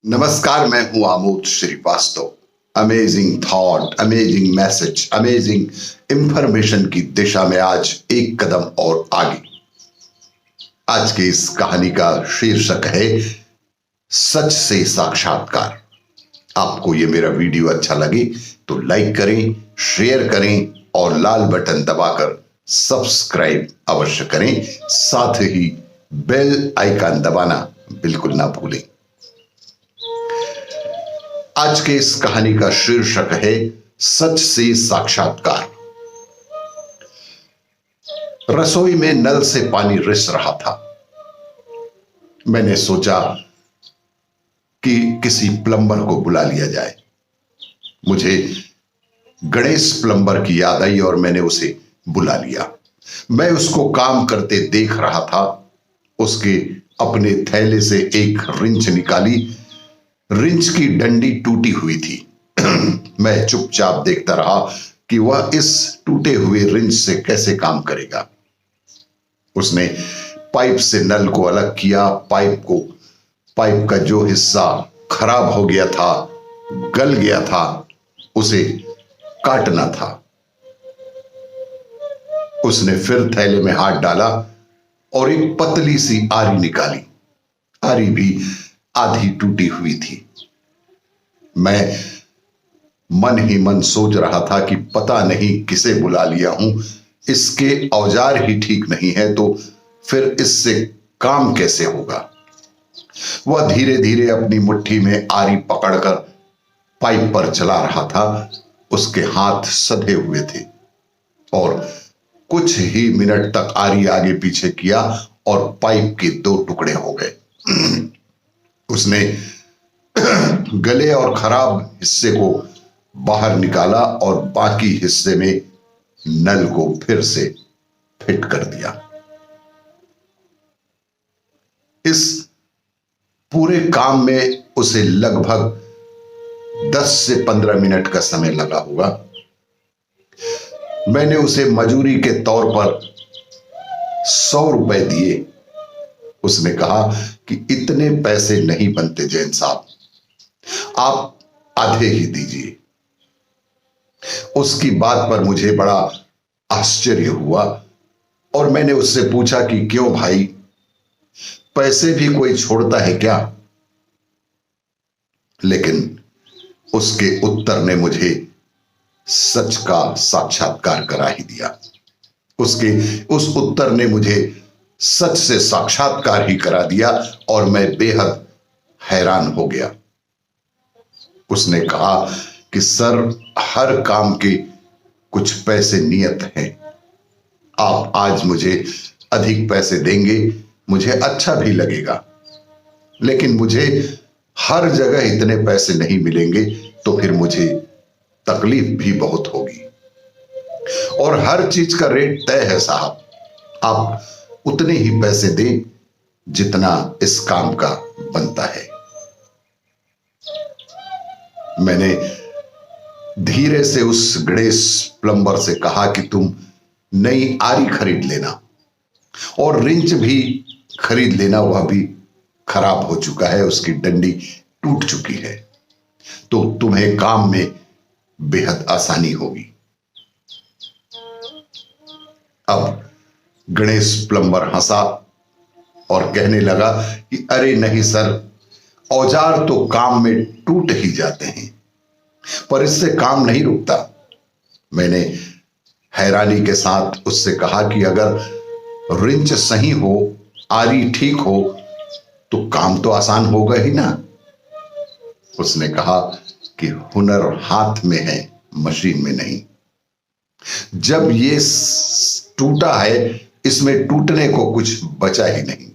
नमस्कार, मैं हूं Amod Srivastava. Amazing thought, amazing message, amazing information की दिशा में आज एक कदम और आगे। आज की इस कहानी का शीर्षक है सच से साक्षात्कार। आपको ये मेरा वीडियो अच्छा लगे तो लाइक करें, शेयर करें और लाल बटन दबाकर सब्सक्राइब अवश्य करें। साथ ही बेल आइकन दबाना बिल्कुल ना भूलें। आज के इस कहानी का शीर्षक है सच से साक्षात्कार। रसोई में नल से पानी रिस रहा था। मैंने सोचा कि किसी प्लम्बर को बुला लिया जाए। मुझे गणेश प्लम्बर की याद आई और मैंने उसे बुला लिया। मैं उसको काम करते देख रहा था। उसके अपने थैले से एक रिंच निकाली। रिंच की डंडी टूटी हुई थी। मैं चुपचाप देखता रहा कि वह इस टूटे हुए रिंच से कैसे काम करेगा। उसने पाइप से नल को अलग किया। पाइप का जो हिस्सा खराब हो गया था, गल गया था, उसे काटना था। उसने फिर थैले में हाथ डाला और एक पतली सी आरी निकाली। आरी भी आधी टूटी हुई थी। मैं मन ही मन सोच रहा था कि पता नहीं किसे बुला लिया हूं। इसके औजार ही ठीक नहीं है तो फिर इससे काम कैसे होगा। वह धीरे धीरे अपनी मुट्ठी में आरी पकड़कर पाइप पर चला रहा था। उसके हाथ सधे हुए थे और कुछ ही मिनट तक आरी आगे पीछे किया और पाइप के दो टुकड़े हो गए। उसने गले और खराब हिस्से को बाहर निकाला और बाकी हिस्से में नल को फिर से फिट कर दिया। इस पूरे काम में उसे लगभग 10 से 15 मिनट का समय लगा होगा। मैंने उसे मजूरी के तौर पर 100 रुपए दिए। उसने कहा कि इतने पैसे नहीं बनते जैन साहब, आप आधे ही दीजिए। उसकी बात पर मुझे बड़ा आश्चर्य हुआ और मैंने उससे पूछा कि क्यों भाई, पैसे भी कोई छोड़ता है क्या? लेकिन उसके उत्तर ने मुझे सच का साक्षात्कार करा ही दिया। उस उत्तर ने मुझे सच से साक्षात्कार ही करा दिया और मैं बेहद हैरान हो गया। उसने कहा कि सर, हर काम के कुछ पैसे नियत हैं। आप आज मुझे अधिक पैसे देंगे, मुझे अच्छा भी लगेगा, लेकिन मुझे हर जगह इतने पैसे नहीं मिलेंगे तो फिर मुझे तकलीफ भी बहुत होगी। और हर चीज का रेट तय है साहब, आप उतने ही पैसे दें जितना इस काम का बनता है। मैंने धीरे से उस गणेश प्लम्बर से कहा कि तुम नई आरी खरीद लेना और रिंच भी खरीद लेना। वह भी खराब हो चुका है, उसकी डंडी टूट चुकी है, तो तुम्हें काम में बेहद आसानी होगी। अब गणेश प्लम्बर हंसा और कहने लगा कि अरे नहीं सर, औजार तो काम में टूट ही जाते हैं, पर इससे काम नहीं रुकता। मैंने हैरानी के साथ उससे कहा कि अगर रिंच सही हो, आरी ठीक हो, तो काम तो आसान होगा ही ना। उसने कहा कि हुनर हाथ में है, मशीन में नहीं। जब ये टूटा है, इसमें टूटने को कुछ बचा ही नहीं।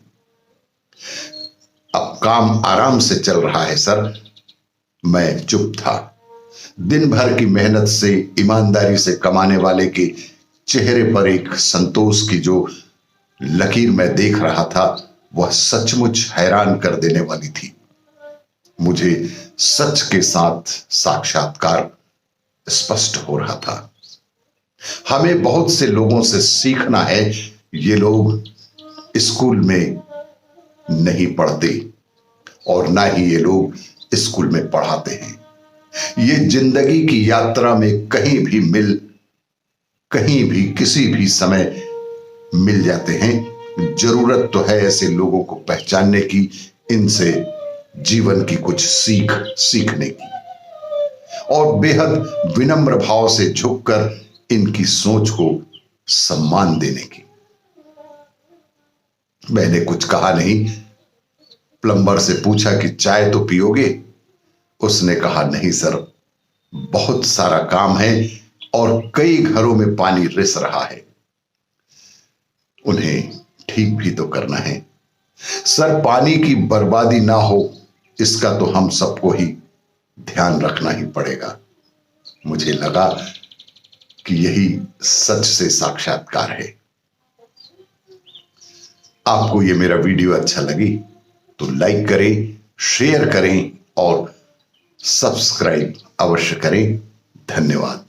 अब काम आराम से चल रहा है सर। मैं चुप था। दिन भर की मेहनत से, ईमानदारी से कमाने वाले के चेहरे पर एक संतोष की जो लकीर मैं देख रहा था, वह सचमुच हैरान कर देने वाली थी। मुझे सच के साथ साक्षात्कार स्पष्ट हो रहा था। हमें बहुत से लोगों से सीखना है। ये लोग स्कूल में नहीं पढ़ते और ना ही ये लोग स्कूल में पढ़ाते हैं। ये जिंदगी की यात्रा में कहीं भी किसी भी समय मिल जाते हैं। जरूरत तो है ऐसे लोगों को पहचानने की, इनसे जीवन की कुछ सीखने की, और बेहद विनम्र भाव से झुककर इनकी सोच को सम्मान देने की। मैंने कुछ कहा नहीं। प्लम्बर से पूछा कि चाय तो पियोगे? उसने कहा नहीं सर, बहुत सारा काम है और कई घरों में पानी रिस रहा है, उन्हें ठीक भी तो करना है। सर, पानी की बर्बादी ना हो इसका तो हम सबको ही ध्यान रखना ही पड़ेगा। मुझे लगा कि यही सच से साक्षात्कार है। आपको ये मेरा वीडियो अच्छा लगी तो लाइक करें, शेयर करें और सब्सक्राइब अवश्य करें। धन्यवाद।